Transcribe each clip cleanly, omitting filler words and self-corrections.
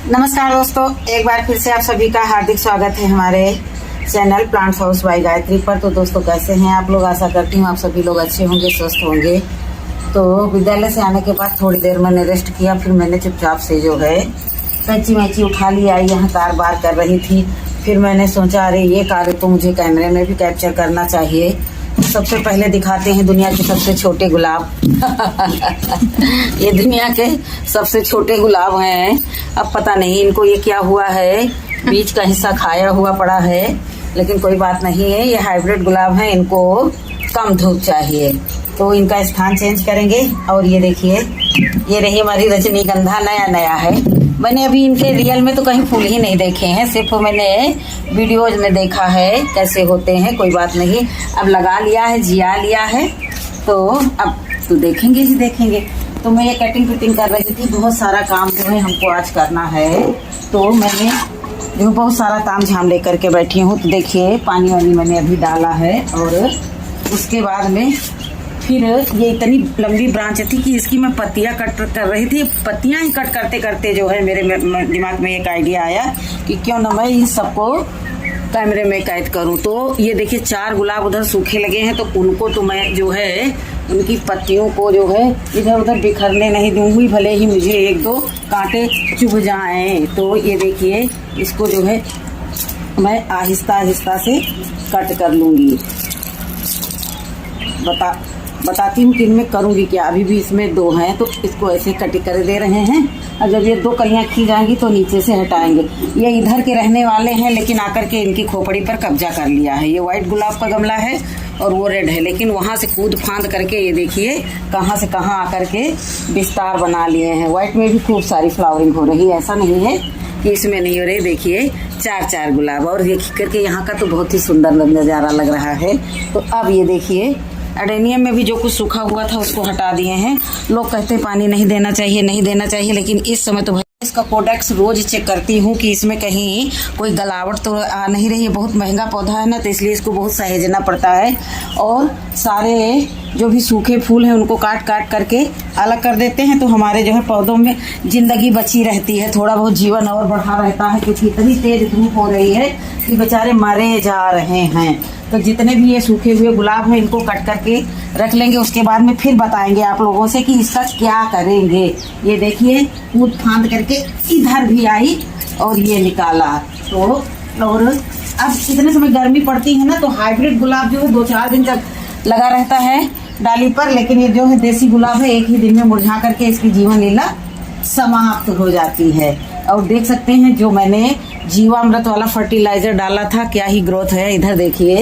नमस्कार दोस्तों, एक बार फिर से आप सभी का हार्दिक स्वागत है हमारे channel plants house by Gayatri पर। तो दोस्तों कैसे हैं आप लोग? आशा करती हूँ आप सभी लोग अच्छे होंगे, स्वस्थ होंगे। तो विद्यालय से आने के बाद थोड़ी देर मैंने रेस्ट किया, फिर मैंने चुपचाप से जो है कैंची मैची उठा लिया। यहाँ कार बार कर रही थी, फिर मैंने सोचा अरे ये कार्य तो मुझे कैमरे में भी कैप्चर करना चाहिए। सबसे पहले दिखाते हैं दुनिया के सबसे छोटे गुलाब। ये दुनिया के सबसे छोटे गुलाब हैं। अब पता नहीं इनको ये क्या हुआ है, बीच का हिस्सा खाया हुआ पड़ा है, लेकिन कोई बात नहीं है। ये हाइब्रिड गुलाब हैं, इनको कम धूप चाहिए तो इनका स्थान चेंज करेंगे। और ये देखिए, ये रही हमारी रजनीगंधा, नया नया है। मैंने अभी इनके रियल में तो कहीं फूल ही नहीं देखे हैं, सिर्फ मैंने वीडियोज में देखा है कैसे होते हैं। कोई बात नहीं, अब लगा लिया है, जिया लिया है, तो अब तो देखेंगे ही देखेंगे। तो मैं ये कटिंग फिटिंग कर रही थी, बहुत सारा काम जो है हमको आज करना है। तो मैंने जो बहुत सारा काम झाम लेकर के बैठी हूँ। तो देखिए पानी वानी मैंने अभी डाला है, और उसके बाद में फिर ये इतनी लंबी ब्रांच थी कि इसकी मैं पत्तियां कट कर रही थी। पत्तियां ही कट करते करते जो है मेरे दिमाग में एक आइडिया आया कि क्यों ना मैं इन सबको कैमरे में कैद करूं। तो ये देखिए 4 गुलाब उधर सूखे लगे हैं, तो उनको तो मैं जो है उनकी पत्तियों को जो है इधर उधर बिखरने नहीं दूंगी, भले ही मुझे 1-2 कांटे चुभ जाएं। तो ये देखिए इसको जो है मैं आहिस्ता आहिस्ता से कट कर लूंगी। बताती हूँ कि इनमें करूँगी क्या। अभी भी इसमें 2 हैं, तो इसको ऐसे कट कर दे रहे हैं, और जब ये 2 कलियाँ खी जाएंगी तो नीचे से हटाएंगे। ये इधर के रहने वाले हैं, लेकिन आकर के इनकी खोपड़ी पर कब्जा कर लिया है। ये व्हाइट गुलाब का गमला है और वो रेड है, लेकिन वहाँ से कूद फांद करके ये देखिए कहाँ से कहाँ आकर के विस्तार बना लिए हैं। व्हाइट में भी खूब सारी फ्लावरिंग हो रही है, ऐसा नहीं है कि इसमें नहीं हो रही। देखिए 4-4 गुलाब, और देख करके यहाँ का तो बहुत ही सुंदर नज़ारा लग रहा है। तो अब ये देखिए एडेनियम में भी जो कुछ सूखा हुआ था उसको हटा दिए हैं। लोग कहते हैं पानी नहीं देना चाहिए, नहीं देना चाहिए, लेकिन इस समय तो इसका कोडेक्स रोज चेक करती हूँ कि इसमें कहीं कोई गलावट तो आ नहीं रही है। बहुत महंगा पौधा है ना, तो इसलिए इसको बहुत सहेजना पड़ता है। और सारे जो भी सूखे फूल हैं उनको काट काट करके अलग कर देते हैं, तो हमारे जो है पौधों में जिंदगी बची रहती है, थोड़ा बहुत जीवन और बढ़ा रहता है। क्योंकि इतनी तेज धूप हो रही है कि बेचारे मरे जा रहे हैं। तो जितने भी ये सूखे हुए गुलाब हैं इनको कट करके रख लेंगे, उसके बाद में फिर बताएंगे आप लोगों से कि इसका क्या करेंगे। ये देखिए कूद फांद करके इधर भी आई और ये निकाला। तो और अब इतने समय गर्मी पड़ती है ना, तो हाइब्रिड गुलाब जो है 2-4 दिन तक लगा रहता है डाली पर, लेकिन ये जो है देसी गुलाब है एक ही दिन में मुरझा करके इसकी जीवन लीला समाप्त हो जाती है। और देख सकते हैं जो मैंने जीवामृत वाला फर्टिलाइजर डाला था, क्या ही ग्रोथ है। इधर देखिए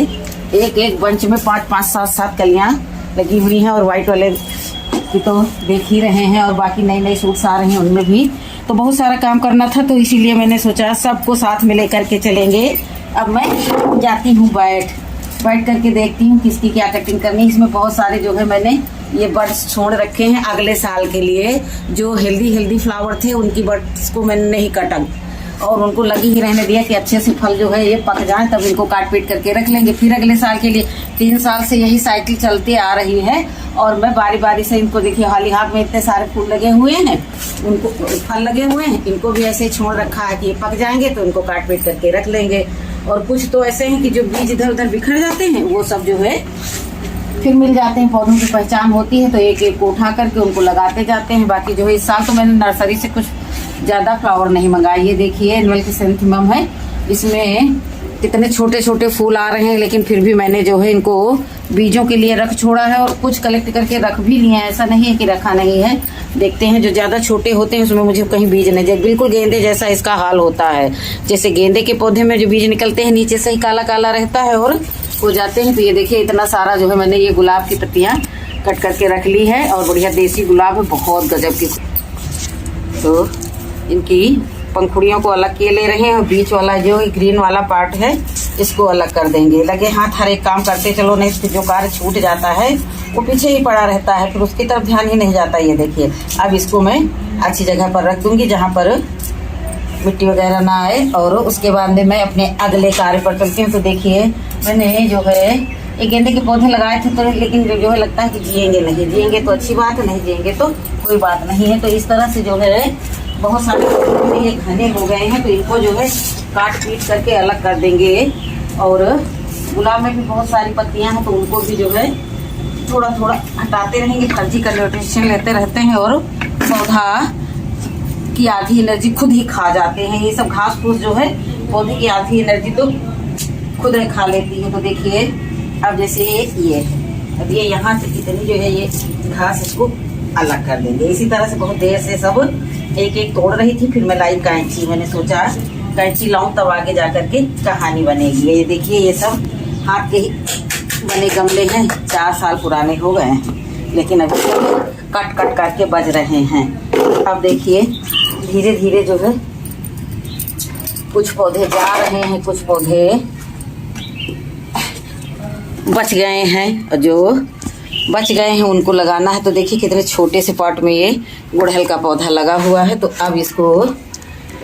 एक एक बंच में 5-5, 7-7 कलियां लगी हुई हैं, और व्हाइट वाले की तो देख ही रहे हैं, और बाकी नई नई सूट्स आ रहे हैं उनमें भी। तो बहुत सारा काम करना था, तो इसीलिए मैंने सोचा सबको साथ में लेकर के चलेंगे। अब मैं जाती हूँ बैठ करके देखती हूँ किसकी क्या कटिंग करनी। इसमें बहुत सारे जो है मैंने ये बर्ड्स छोड़ रखे हैं अगले साल के लिए। जो हेल्दी फ्लावर थे उनकी बर्ड्स को मैंने नहीं काटा, और उनको लगी ही रहने दिया कि अच्छे से फल जो है ये पक जाए, तब इनको काट पीट करके रख लेंगे फिर अगले साल के लिए। 3 साल से यही साइकिल चलती आ रही है, और मैं बारी बारी से इनको देखिए हाली हाथ में इतने सारे फूल लगे हुए हैं, उनको फल लगे हुए हैं, इनको भी ऐसे छोड़ रखा है कि ये पक जाएंगे तो इनको काट पीट करके रख लेंगे। और कुछ तो ऐसे हैं कि जो बीज इधर उधर बिखर जाते हैं, वो सब जो है फिर मिल जाते हैं। पौधों की पहचान होती है तो एक एक को उठा करके उनको लगाते जाते हैं। बाकी जो है इस साल तो मैंने नर्सरी से कुछ ज्यादा फ्लावर नहीं मंगाए। ये देखिए एनुअल क्रिसैंथेमम है, इसमें कितने छोटे छोटे फूल आ रहे हैं, लेकिन फिर भी मैंने जो है इनको बीजों के लिए रख छोड़ा है, और कुछ कलेक्ट करके रख भी लिया है। ऐसा नहीं है कि रखा नहीं है। देखते हैं जो ज्यादा छोटे होते हैं उसमें मुझे कहीं बीज नहीं जाए। बिल्कुल गेंदे जैसा इसका हाल होता है। जैसे गेंदे के पौधे में जो बीज निकलते हैं नीचे से ही काला काला रहता है और हो जाते हैं। तो ये देखिए इतना सारा जो है मैंने ये गुलाब की पत्तियां कट करके रख ली है, और बढ़िया देसी गुलाब है, बहुत गजब की। तो इनकी पंखुड़ियों को अलग किए ले रहे हैं, और बीच वाला जो ग्रीन वाला पार्ट है इसको अलग कर देंगे। लगे हाथ हर एक काम करते चलो, नहीं तो जो कार्य छूट जाता है वो पीछे ही पड़ा रहता है, फिर उसकी तरफ ध्यान ही नहीं जाता। ये देखिए अब इसको मैं अच्छी जगह पर रख दूंगी जहाँ पर मिट्टी वगैरह ना आए, और उसके बाद में मैं अपने अगले कार्य पर चलती हूँ। तो देखिए मैंने जो है ये गेंदे के पौधे लगाए थे, तो लेकिन जो है लगता है कि जिएंगे नहीं। जिएंगे तो अच्छी बात है, नहीं जिएंगे तो कोई बात नहीं है। तो इस तरह से जो है बहुत सारे पौधे ये घने हो गए हैं, तो इनको जो है काट पीट करके अलग कर देंगे। और गुलाब में भी बहुत सारी पत्तियां हैं, तो उनको भी जो है थोड़ा थोड़ा हटाते रहेंगे। फर्जी का न्यूट्रिशन लेते रहते हैं और पौधा की आधी एनर्जी खुद ही खा जाते हैं। ये सब घास फूस जो है पौधे की आधी एनर्जी तो खुद ही खा लेती है। तो देखिए अब जैसे ये अब ये यहाँ से कितनी जो है ये घास इसको अलग कर देंगे। इसी तरह से बहुत देर से सब एक एक तोड़ रही थी, फिर मैं लाई कैंची। मैंने सोचा कैंची लाऊं तब आगे जा करके कहानी बनेगी। ये देखिए ये सब हाथ के ही बने गमले हैं, 4 साल पुराने हो गए हैं, लेकिन अभी कट कट करके बज रहे हैं। अब देखिए धीरे धीरे जो है कुछ पौधे जा रहे हैं, कुछ पौधे बच गए हैं, और जो बच गए हैं उनको लगाना है। तो देखिए कितने छोटे से पॉट में ये गुड़हल का पौधा लगा हुआ है। तो अब इसको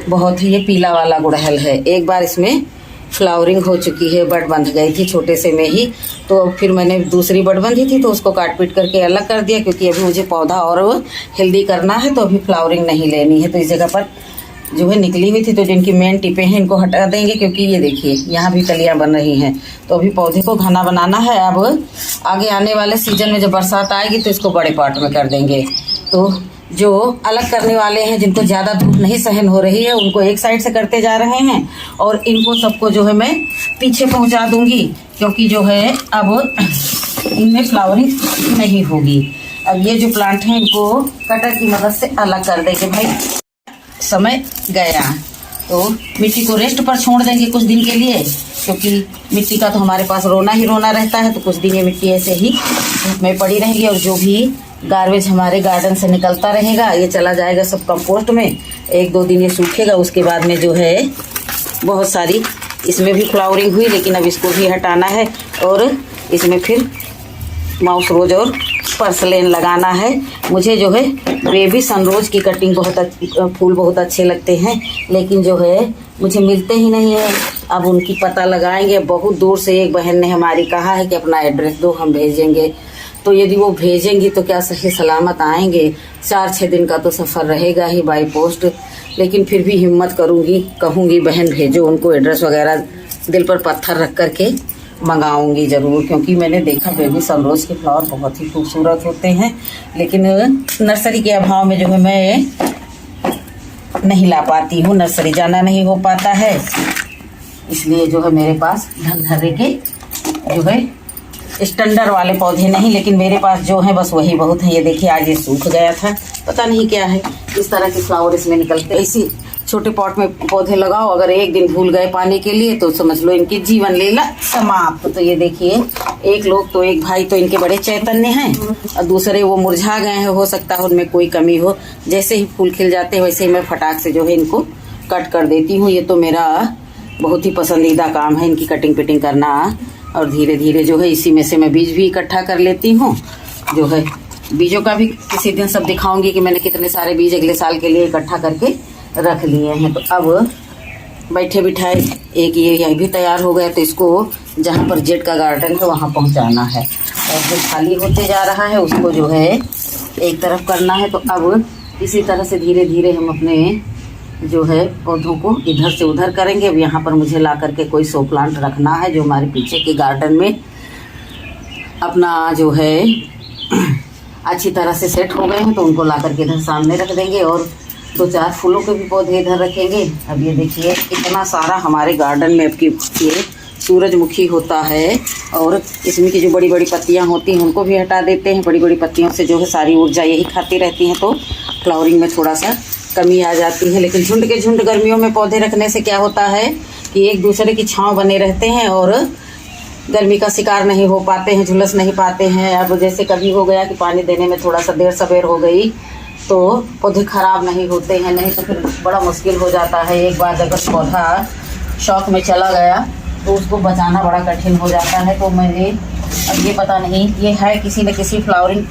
बहुत ही, ये पीला वाला गुड़हल है, एक बार इसमें फ्लावरिंग हो चुकी है, बड बंध गई थी छोटे से में ही। तो फिर मैंने दूसरी बड बंधी थी तो उसको काट पीट करके अलग कर दिया, क्योंकि अभी मुझे पौधा और हेल्दी करना है, तो अभी फ्लावरिंग नहीं लेनी है। तो इस जगह पर जो है निकली हुई थी, तो जिनकी मेन टिपे हैं इनको हटा देंगे, क्योंकि ये देखिए यहाँ भी कलियां बन रही हैं। तो अभी पौधे को घना बनाना है। अब आगे आने वाले सीजन में जब बरसात आएगी तो इसको बड़े पॉट में कर देंगे। तो जो अलग करने वाले हैं, जिनको ज़्यादा धूप नहीं सहन हो रही है, उनको एक साइड से करते जा रहे हैं, और इनको सबको जो है मैं पीछे पहुंचा दूंगी, क्योंकि जो है अब इनमें फ्लावरिंग नहीं होगी। अब ये जो प्लांट हैं इनको कटर की मदद से अलग कर देंगे। भाई समय गया तो मिट्टी को रेस्ट पर छोड़ देंगे कुछ दिन के लिए, क्योंकि मिट्टी का तो हमारे पास रोना ही रोना रहता है। तो कुछ दिन ये मिट्टी ऐसे ही धूप में पड़ी रहेगी, और जो भी गार्बेज हमारे गार्डन से निकलता रहेगा ये चला जाएगा सब कंपोस्ट में। 1-2 दिन ये सूखेगा, उसके बाद में जो है बहुत सारी इसमें भी फ्लावरिंग हुई, लेकिन अब इसको भी हटाना है। और इसमें फिर माउस रोज और पर्सलेन लगाना है। मुझे जो है बेबी सनरोज की कटिंग फूल बहुत अच्छे लगते हैं, लेकिन जो है मुझे मिलते ही नहीं है। अब उनकी पता लगाएंगे। बहुत दूर से एक बहन ने हमारी कहा है कि अपना एड्रेस दो, हम भेजेंगे। तो यदि वो भेजेंगी तो क्या सही सलामत आएंगे? 4-6 दिन का तो सफ़र रहेगा ही बाई पोस्ट, लेकिन फिर भी हिम्मत करूँगी, कहूँगी बहन भेजो उनको एड्रेस वगैरह, दिल पर पत्थर रख करके मंगाऊंगी ज़रूर। क्योंकि मैंने देखा बेबी सनरोज के फ्लावर बहुत ही खूबसूरत होते हैं, लेकिन नर्सरी के अभाव में जो है मैं नहीं ला पाती हूँ, नर्सरी जाना नहीं हो पाता है। इसलिए जो है मेरे पास ढंग ढर्रे के जो है स्टैंडर्ड वाले पौधे नहीं, लेकिन मेरे पास जो है बस वही बहुत है। ये देखिए आज ये सूख गया था, पता नहीं क्या है, इस तरह के फ्लावर इसमें निकलते। इसी छोटे पॉट में पौधे लगाओ, अगर एक दिन भूल गए पानी के लिए तो समझ लो इनकी जीवन लीला समाप्त। तो ये देखिए एक भाई तो इनके बड़े चैतन्य हैं, और दूसरे वो मुरझा गए हैं। हो सकता है उनमें कोई कमी हो, जैसे ही फूल खिल जाते हैं वैसे ही मैं फटाक से जो है इनको कट कर देती हूँ। ये तो मेरा बहुत ही पसंदीदा काम है, इनकी कटिंग पिटिंग करना। और धीरे धीरे जो है इसी में से मैं बीज भी इकट्ठा कर लेती हूँ। जो है बीजों का भी किसी दिन सब दिखाऊंगी कि मैंने कितने सारे बीज अगले साल के लिए इकट्ठा करके रख लिए हैं। तो अब बैठे बिठाए एक ये भी तैयार हो गया, तो इसको जहाँ पर जेट का गार्डन है वहाँ पहुँचाना है, और जो खाली होते जा रहा है उसको जो है एक तरफ करना है। तो अब इसी तरह से धीरे धीरे हम अपने जो है पौधों को इधर से उधर करेंगे। अब यहाँ पर मुझे ला करके कोई शो प्लांट रखना है, जो हमारे पीछे के गार्डन में अपना जो है अच्छी तरह से सेट हो गए हैं, तो उनको ला करके इधर सामने रख देंगे। और 2-4 फूलों के भी पौधे इधर रखेंगे। अब ये देखिए इतना सारा हमारे गार्डन में अब की ये सूरजमुखी होता है, और इसमें की जो बड़ी बड़ी पत्तियां होती हैं उनको भी हटा देते हैं। बड़ी बड़ी पत्तियों से जो है सारी ऊर्जा यही खाती रहती हैं, तो फ्लावरिंग में थोड़ा सा कमी आ जाती है। लेकिन झुंड के झुंड गर्मियों में पौधे रखने से क्या होता है कि एक दूसरे की छांव बने रहते हैं, और गर्मी का शिकार नहीं हो पाते हैं, झुलस नहीं पाते हैं। अब जैसे कभी हो गया कि पानी देने में थोड़ा सा देर सवेर हो गई तो पौधे खराब नहीं होते हैं, नहीं तो फिर बड़ा मुश्किल हो जाता है। एक बार अगर पौधा शौक में चला गया तो उसको बचाना बड़ा कठिन हो जाता है। तो मुझे अब ये पता नहीं, ये है किसी न किसी फ्लावरिंग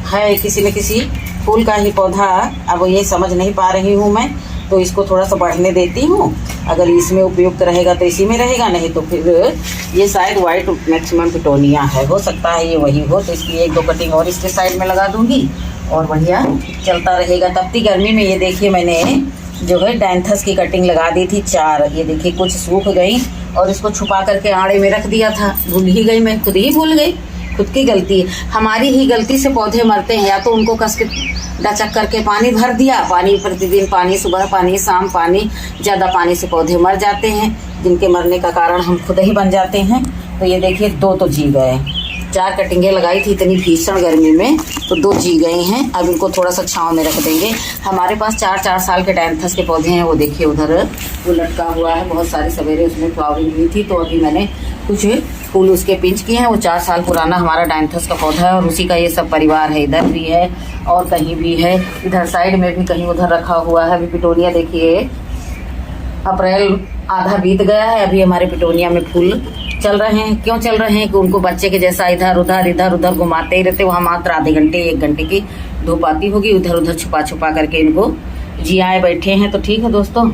है, किसी न किसी फूल का ही पौधा, अब ये समझ नहीं पा रही हूँ मैं। तो इसको थोड़ा सा बढ़ने देती हूँ, अगर इसमें उपयुक्त रहेगा तो इसी में रहेगा, नहीं तो फिर ये शायद वाइट मैक्सिमम पिटोनिया है, हो सकता है ये वही हो। तो इसकी 1-2 कटिंग और इसके साइड में लगा दूंगी, और बढ़िया चलता रहेगा। तपती गर्मी में ये देखिए मैंने जो है डायंथस की कटिंग लगा दी थी 4। ये देखिए कुछ सूख गई और इसको छुपा करके आड़े में रख दिया था। भूल ही गई, मैं खुद ही भूल गई। खुद की गलती है, हमारी ही गलती से पौधे मरते हैं। या तो उनको कस के डचक करके पानी भर दिया, पानी प्रतिदिन पानी, सुबह पानी, शाम पानी, ज़्यादा पानी से पौधे मर जाते हैं, जिनके मरने का कारण हम खुद ही बन जाते हैं। तो ये देखिए 2 तो जी गए। 4 कटिंगें लगाई थी इतनी भीषण गर्मी में, तो 2 जी गई हैं। अब इनको थोड़ा सा छांव में रख देंगे। हमारे पास 4-4 साल के डायंथस के पौधे हैं। वो देखिए उधर वो लटका हुआ है, बहुत सारी सवेरे उसमें फ्लावरिंग हुई थी, तो अभी मैंने कुछ फूल उसके पिंच किए हैं। वो 4 साल पुराना हमारा डायंथस का पौधा है और उसी का ये सब परिवार है। इधर भी है और कहीं भी है, इधर साइड में भी कहीं उधर रखा हुआ है। अभी पिटोनिया देखिए, अप्रैल आधा बीत गया है, अभी हमारे पिटोनिया में फूल चल रहे हैं। क्यों चल रहे हैं कि उनको बच्चे के जैसा इधर उधर घुमाते ही रहते। वहाँ मात्र आधे घंटे 1 घंटे की धूप आती होगी, उधर उधर छुपा करके इनको जियाए बैठे हैं। तो ठीक है दोस्तों,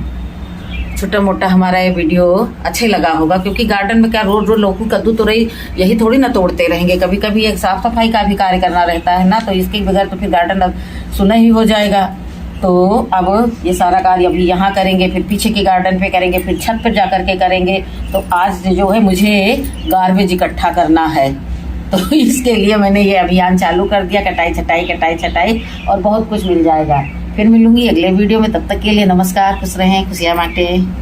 छोटा मोटा हमारा ये वीडियो अच्छे लगा होगा, क्योंकि गार्डन में क्या रोज लौकी कद्दू तुरई यही थोड़ी ना तोड़ते रहेंगे। कभी कभी एक साफ सफाई का भी कार्य करना रहता है ना, तो इसके बगैर तो फिर गार्डन सुना ही हो जाएगा। तो अब ये सारा कार्य अभी यहाँ करेंगे, फिर पीछे के गार्डन पे करेंगे, फिर छत पर जा करके करेंगे। तो आज जो है मुझे गार्बेज इकट्ठा करना है, तो इसके लिए मैंने ये अभियान चालू कर दिया। कटाई छटाई और बहुत कुछ मिल जाएगा। फिर मिलूंगी अगले वीडियो में, तब तक के लिए नमस्कार, खुश रहें, खुशियाँ बांटें।